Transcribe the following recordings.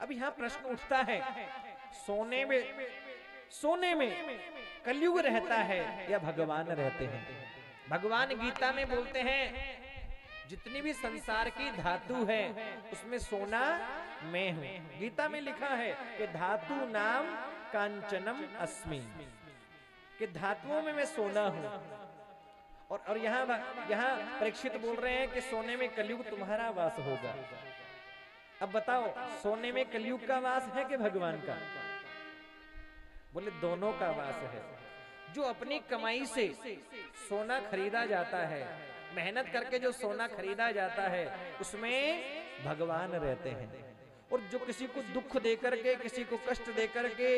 अब यहाँ प्रश्न उठता है, सोने में कलयुग रहता है या भगवान रहते हैं? भगवान गीता में बोलते हैं जितनी भी संसार की धातु है उसमें सोना मैं हूं। गीता में लिखा है कि धातु नाम कांचनम अस्मि, कि धातुओं में मैं सोना हूं। और यहाँ परीक्षित बोल रहे हैं कि सोने में कलयुग तुम्हारा वास होगा। अब बताओ, सोने में कलयुग का वास है कि भगवान का? बोले दोनों का वास है। जो अपनी कमाई से सोना खरीदा जाता है, मेहनत करके जो सोना खरीदा जाता है, उसमें भगवान रहते हैं। और जो किसी को दुख दे करके, किसी को कष्ट दे करके,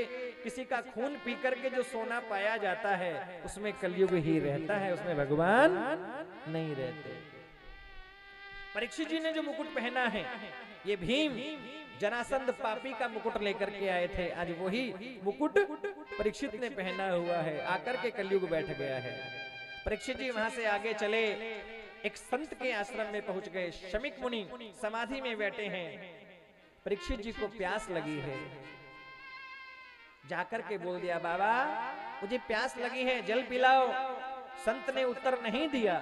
किसी का खून पी करके जो सोना पाया जाता है, उसमें कलयुग ही रहता है, उसमें भगवान नहीं रहते। परीक्षित जी ने जो मुकुट पहना है, ये भीम जरासंध पापी का मुकुट लेकर के आए थे। आज वही मुकुट परीक्षित ने पहना हुआ है, आकर के कलयुग बैठ गया है। परीक्षित जी वहां से आगे चले, एक संत के आश्रम में पहुंच गए। शमीक मुनि समाधि में बैठे हैं। परीक्षित जी को प्यास लगी है, जाकर के बोल दिया, बाबा मुझे प्यास लगी है, जल पिलाओ। संत ने उत्तर नहीं दिया।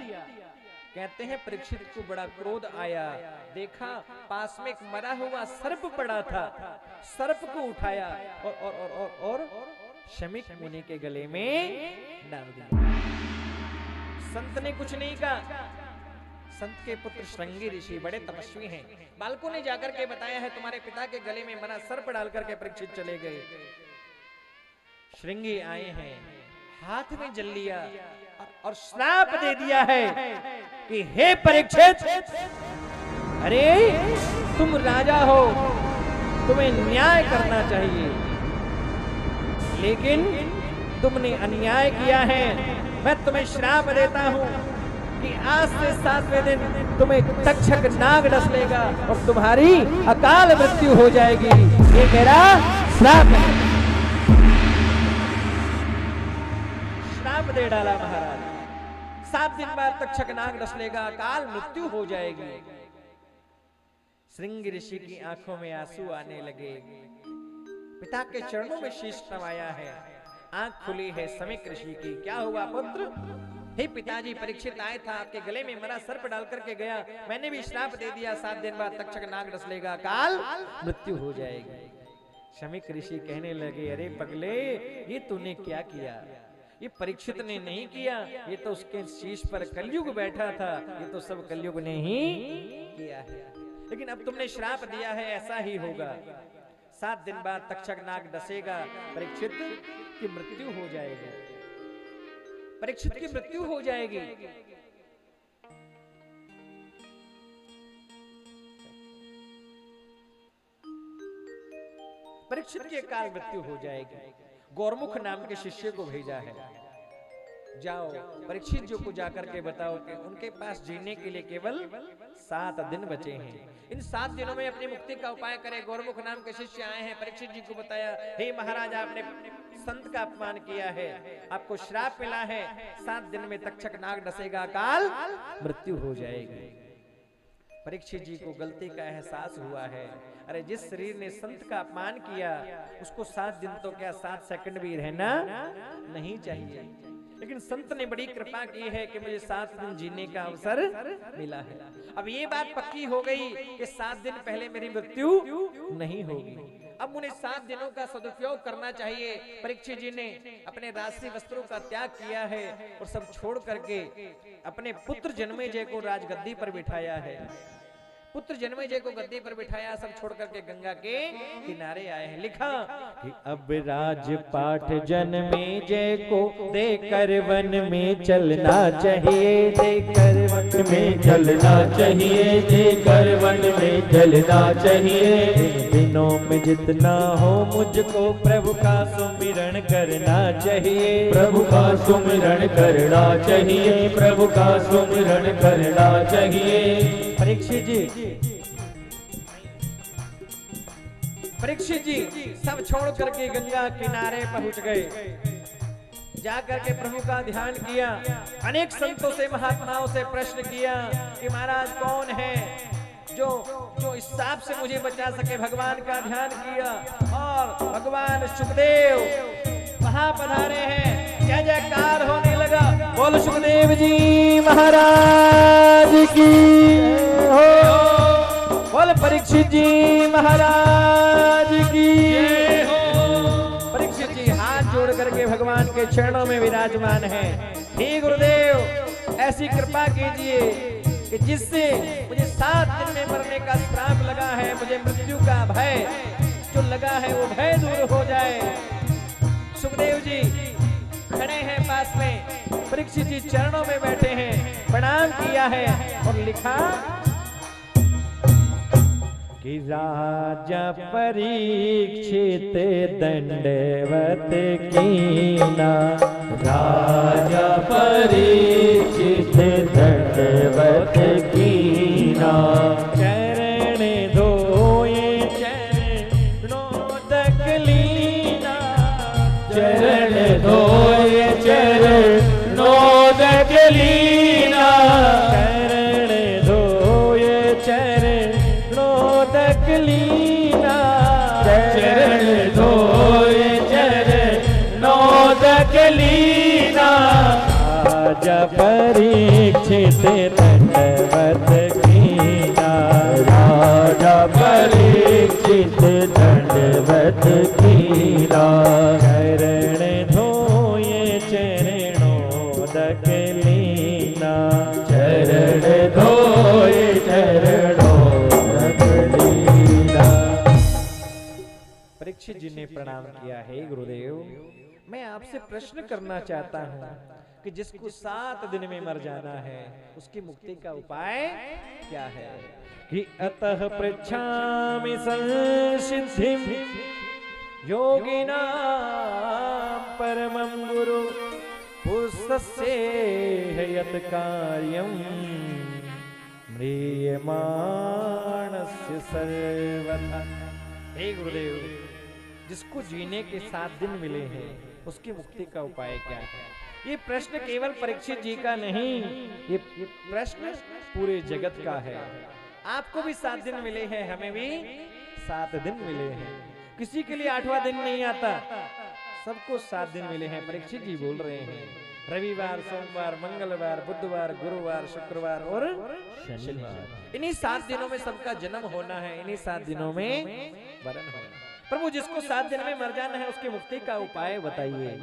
कहते हैं परीक्षित को बड़ा क्रोध आया, देखा पास में एक मरा हुआ सर्प पड़ा था, सर्प को उठाया और शमीक मुनि के गले में डाल दिया। संत ने कुछ नहीं कहा। संत के पुत्र श्रृंगी ऋषि बड़े तपस्वी हैं, बालकों ने जाकर के बताया है तुम्हारे पिता के गले में मरा सर्प डालकर के परीक्षित चले गए। श्रृंगी आए हैं, हाथ में जल लिया और श्राप दे दिया है कि हे परीक्षित, अरे तुम राजा हो, तुम्हें न्याय करना चाहिए, लेकिन तुमने अन्याय किया है। मैं तुम्हें श्राप देता हूं कि आज से 7वें दिन तुम्हें तक्षक नाग डस लेगा और तुम्हारी अकाल मृत्यु हो जाएगी। ये मेरा श्राप है। श्राप दे डाला महाराज, 7 दिन बाद तक्षक नाग डस लेगा, अकाल मृत्यु हो जाएगी। श्रृंगी ऋषि की आंखों में आंसू आने लगे। पिता के चरणों में शीश नवाया है, आंख खुली है शमीक ऋषि की। क्या हुआ पुत्र? हे पिताजी, परीक्षित आए था, आपके गले में मरा सर्प डाल करके गया, मैंने भी श्राप दे दिया, 7 दिन बाद तक्षक नाग डस लेगा, काल मृत्यु हो जाएगी। शमीक ऋषि कहने लगे, अरे पगले, ये तूने क्या किया? ये परीक्षित ने नहीं किया, ये तो उसके शीश पर कलयुग बैठा था, ये तो सब कलयुग ने ही किया है। लेकिन अब तुमने श्राप दिया है, ऐसा ही होगा। 7 दिन बाद तक्षक नाग डसेगा, परीक्षित की मृत्यु हो जाएगी, परीक्षित की मृत्यु हो जाएगी। परीक्षित की अकाल मृत्यु हो जाएगी। गौरमुख नाम के शिष्य को भेजा है, जाओ परीक्षित जी को जाकर के बताओ कि उनके पास जीने के लिए केवल 7 दिन बचे हैं। इन 7 दिनों में अपनी मुक्ति का उपाय करें। गौरमुख नाम के शिष्य आए हैं, परीक्षित जी को बताया, हे महाराज, आपने संत का अपमान किया है, आपको श्राप मिला है, 7 दिन में तक्षक नाग डसेगा, काल मृत्यु हो जाएगी। परीक्षित जी को गलती का एहसास हुआ है। अरे जिस शरीर ने संत का अपमान किया, उसको 7 दिन तो क्या 7 सेकंड भी रहना नहीं चाहिए। लेकिन संत ने बड़ी कृपा की है कि मुझे 7 दिन जीने का अवसर मिला है। अब ये बात पक्की हो गई कि 7 दिन पहले मेरी मृत्यु नहीं होगी। अब उन्हें 7 दिनों का सदुपयोग करना चाहिए। परीक्षित जी ने अपने राजसी वस्त्रों का त्याग किया है और सब छोड़ करके अपने पुत्र जन्मेजय को राजगद्दी पर बिठाया है। पुत्र जन्मेजय को गद्दी पर बिठाया, सब छोड़ करके गंगा के किनारे आए हैं। लिखा कि अब राजपाट जन्मेजय को देकर वन में चलना चाहिए, देकर वन में चलना चाहिए, देकर वन में चलना चाहिए। दिनों में जितना हो मुझको प्रभु का सुमिरण करना चाहिए, प्रभु का सुमिरण करना चाहिए, प्रभु का सुमिरण करना चाहिए। परीक्षित जी सब छोड़ करके गंगा किनारे पहुंच गए। जाकर के प्रभु का ध्यान किया, अनेक संतों से महात्माओं से प्रश्न किया कि महाराज कौन है जो जो इस सांप से मुझे बचा सके, भगवान का ध्यान किया और भगवान सुखदेव वहां पधारे हैं। जय जयकार होने लगा। बोल सुखदेव जी महाराज की हो। बोल परीक्षित जी महाराज की हो। परीक्षित जी हाथ जोड़ करके भगवान के चरणों में विराजमान हैं। हे गुरुदेव, ऐसी कृपा कीजिए कि जिससे मुझे 7 दिन में मरने का श्राप लगा है, मुझे मृत्यु का भय जो लगा है वो भय दूर हो जाए। सुखदेव जी खड़े हैं पास में, परीक्षित जी चरणों में बैठे हैं, प्रणाम किया है और लिखा कि राजा परीक्षित दंडवत कीना, राजा परीक्षित दंडवत कीना, चरण धोए चरणोदक लीना, चरण धोए चरणोदक लीना, चरण धोए चरणोदक लीना, चरण धोए चरणोदक लीना, राजा परीक्षित दंडवत कीना, राजा परीक्षित दंडवत कीना, चरण धोए चरणोदक लीना, चरण धोए चरणोदक लीना। परीक्षित जी ने प्रणाम किया है। गुरुदेव, मैं आपसे प्रश्न करना चाहता हूँ कि जिसको 7 दिन में मर जाना है उसकी मुक्ति का उपाय क्या है? कि अतः पृच्छामि संसिद्धिं योगिनां परमं गुरु पुरुषस्य यत् कार्यं म्रियमाणस्य सर्वथा। हे गुरुदेव, जिसको जीने के 7 दिन मिले हैं उसकी मुक्ति का उपाय क्या है? ये प्रश्न केवल परीक्षित जी का नहीं, ये प्रश्न पूरे जगत का है। आपको भी 7 दिन मिले हैं, हमें भी 7 दिन मिले हैं। किसी के लिए 8वां दिन नहीं आता, सबको 7 दिन मिले हैं। परीक्षित जी बोल रहे हैं रविवार, सोमवार, मंगलवार, बुधवार, गुरुवार, शुक्रवार और शनिवार। इन्हीं 7 दिनों में सबका जन्म होना है, इन्हीं 7 दिनों में मरण होना। प्रभु, जिसको 7 दिन में मर जाना है उसकी मुक्ति का उपाय बताइए।